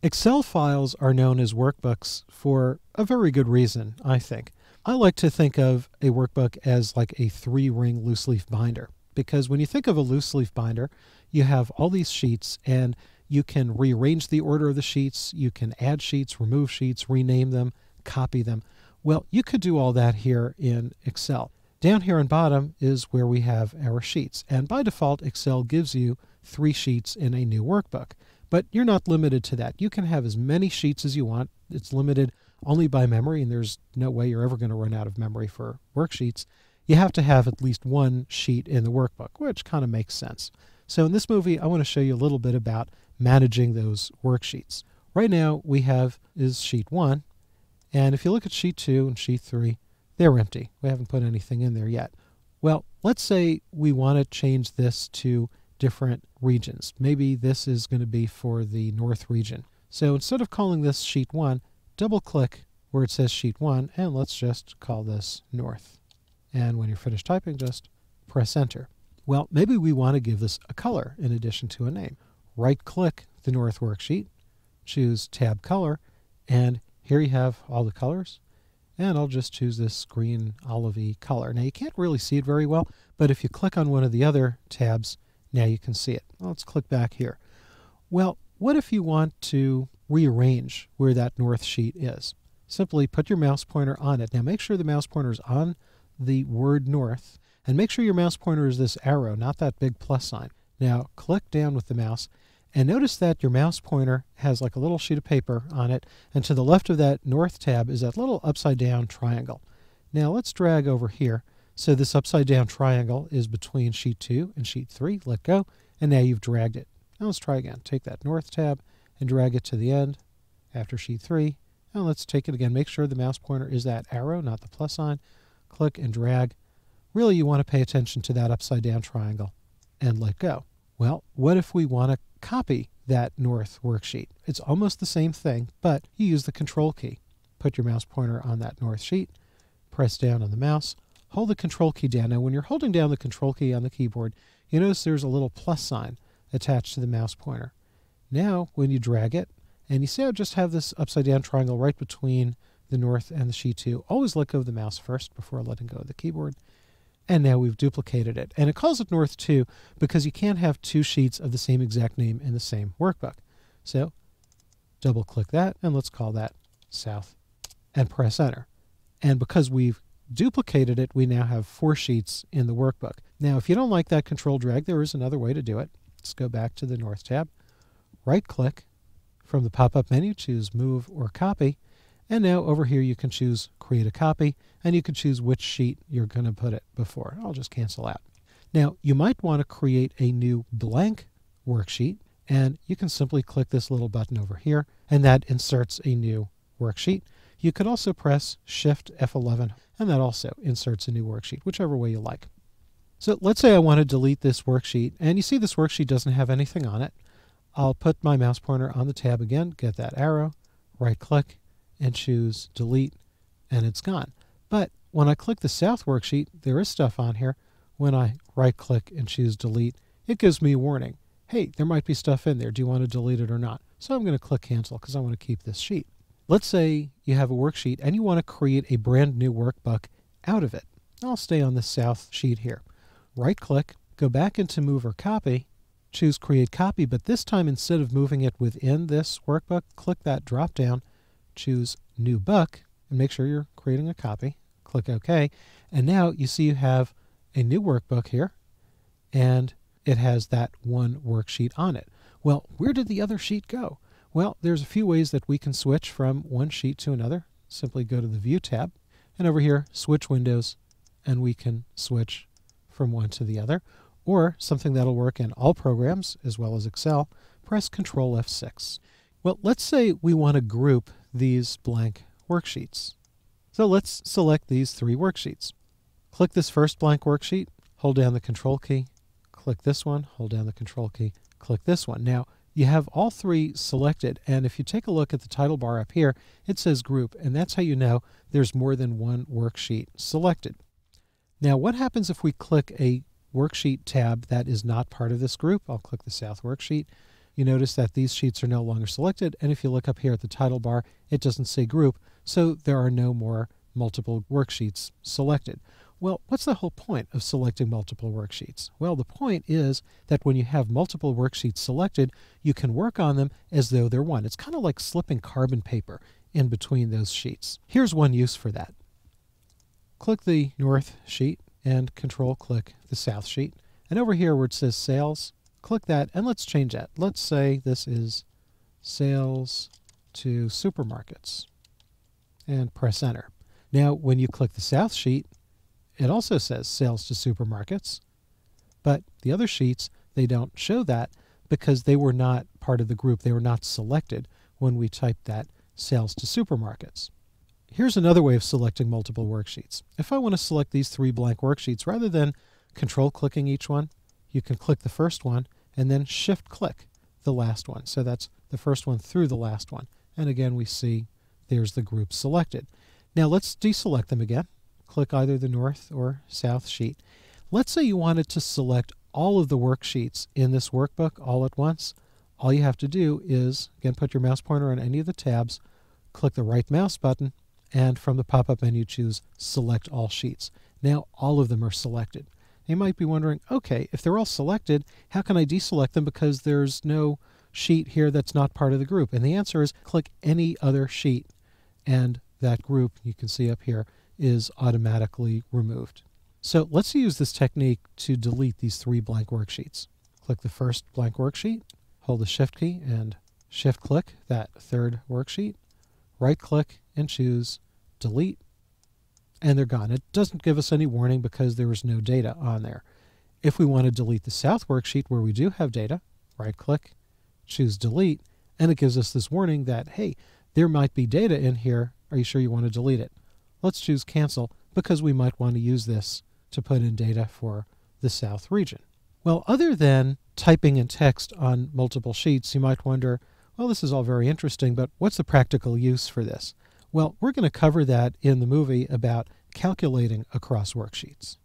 Excel files are known as workbooks for a very good reason, I think. I like to think of a workbook as like a 3-ring loose leaf binder, because when you think of a loose leaf binder, you have all these sheets and you can rearrange the order of the sheets, you can add sheets, remove sheets, rename them, copy them. Well, you could do all that here in Excel. Down here on bottom is where we have our sheets, and by default Excel gives you 3 sheets in a new workbook. But you're not limited to that. You can have as many sheets as you want. It's limited only by memory, and there's no way you're ever going to run out of memory for worksheets. You have to have at least 1 sheet in the workbook, which kind of makes sense. So in this movie, I want to show you a little bit about managing those worksheets. Right now, we have is sheet 1, and if you look at sheet 2 and sheet 3, they're empty. We haven't put anything in there yet. Well, let's say we want to change this to different regions. Maybe this is going to be for the North region. So instead of calling this sheet 1, double click where it says sheet 1 and let's just call this North. And when you're finished typing, just press enter. Well, maybe we want to give this a color in addition to a name. Right click the North worksheet, choose tab color, and here you have all the colors. And I'll just choose this green olivey color. Now you can't really see it very well, but if you click on one of the other tabs, now you can see it. Let's click back here. Well, what if you want to rearrange where that North sheet is? Simply put your mouse pointer on it. Now make sure the mouse pointer is on the word North, and make sure your mouse pointer is this arrow, not that big plus sign. Now click down with the mouse, and notice that your mouse pointer has like a little sheet of paper on it, and to the left of that North tab is that little upside down triangle. Now let's drag over here. So this upside down triangle is between sheet 2 and sheet 3. Let go, and now you've dragged it. Now let's try again. Take that North tab and drag it to the end after sheet 3. Now let's take it again. Make sure the mouse pointer is that arrow, not the plus sign. Click and drag. Really, you want to pay attention to that upside down triangle and let go. Well, what if we want to copy that North worksheet? It's almost the same thing, but you use the Control key. Put your mouse pointer on that North sheet, press down on the mouse, hold the Control key down. Now when you're holding down the Control key on the keyboard, you notice there's a little plus sign attached to the mouse pointer. Now when you drag it, and you see I just have this upside down triangle right between the North and the sheet 2, always let go of the mouse first before letting go of the keyboard. And now we've duplicated it. And it calls it North 2 because you can't have 2 sheets of the same exact name in the same workbook. So double click that and let's call that South and press enter. And because we've duplicated it, we now have 4 sheets in the workbook. Now if you don't like that control drag, there is another way to do it. Let's go back to the North tab, right click, from the pop-up menu choose move or copy, and now over here you can choose create a copy, and you can choose which sheet you're going to put it before. I'll just cancel out. Now you might want to create a new blank worksheet, and you can simply click this little button over here, and that inserts a new worksheet. You could also press Shift F11, and that also inserts a new worksheet, whichever way you like. So let's say I want to delete this worksheet, and you see this worksheet doesn't have anything on it. I'll put my mouse pointer on the tab again, get that arrow, right click, and choose delete, and it's gone. But when I click the South worksheet, there is stuff on here. When I right click and choose delete, it gives me a warning. Hey, there might be stuff in there. Do you want to delete it or not? So I'm going to click cancel because I want to keep this sheet. Let's say you have a worksheet and you want to create a brand new workbook out of it. I'll stay on the South sheet here. Right click, go back into move or copy, choose create copy, but this time instead of moving it within this workbook, click that drop down, choose new book, and make sure you're creating a copy. Click OK, and now you see you have a new workbook here, and it has that one worksheet on it. Well, where did the other sheet go? Well, there's a few ways that we can switch from one sheet to another. Simply go to the View tab, and over here, switch windows, and we can switch from one to the other. Or something that'll work in all programs, as well as Excel, press Control F6. Well, let's say we want to group these blank worksheets. So let's select these 3 worksheets. Click this first blank worksheet, hold down the Control key, click this one, hold down the Control key, click this one. Now, you have all 3 selected, and if you take a look at the title bar up here, it says Group, and that's how you know there's more than one worksheet selected. Now, what happens if we click a worksheet tab that is not part of this group? I'll click the South worksheet, you notice that these sheets are no longer selected, and if you look up here at the title bar, it doesn't say group, so there are no more multiple worksheets selected. Well, what's the whole point of selecting multiple worksheets? Well, the point is that when you have multiple worksheets selected, you can work on them as though they're one. It's kind of like slipping carbon paper in between those sheets. Here's one use for that. Click the North sheet and Control-click the South sheet. And over here where it says Sales, click that and let's change that. Let's say this is Sales to Supermarkets and press Enter. Now, when you click the South sheet, it also says Sales to Supermarkets, but the other sheets, they don't show that because they were not part of the group. They were not selected when we typed that Sales to Supermarkets. Here's another way of selecting multiple worksheets. If I want to select these 3 blank worksheets, rather than control-clicking each one, you can click the first one and then shift-click the last one. So that's the first one through the last one. And again, we see there's the group selected. Now let's deselect them again. Click either the North or South sheet. Let's say you wanted to select all of the worksheets in this workbook all at once. All you have to do is, again, put your mouse pointer on any of the tabs, click the right mouse button, and from the pop-up menu choose Select All Sheets. Now all of them are selected. You might be wondering, okay, if they're all selected, how can I deselect them because there's no sheet here that's not part of the group? And the answer is click any other sheet, and that group, you can see up here, is automatically removed. So let's use this technique to delete these 3 blank worksheets. Click the first blank worksheet, hold the Shift key and shift-click that 3rd worksheet, right-click and choose Delete, and they're gone. It doesn't give us any warning because there was no data on there. If we want to delete the South worksheet where we do have data, right-click, choose Delete, and it gives us this warning that, hey, there might be data in here. Are you sure you want to delete it? Let's choose Cancel because we might want to use this to put in data for the South region. Well, other than typing in text on multiple sheets, you might wonder, well, this is all very interesting, but what's the practical use for this? Well, we're going to cover that in the movie about calculating across worksheets.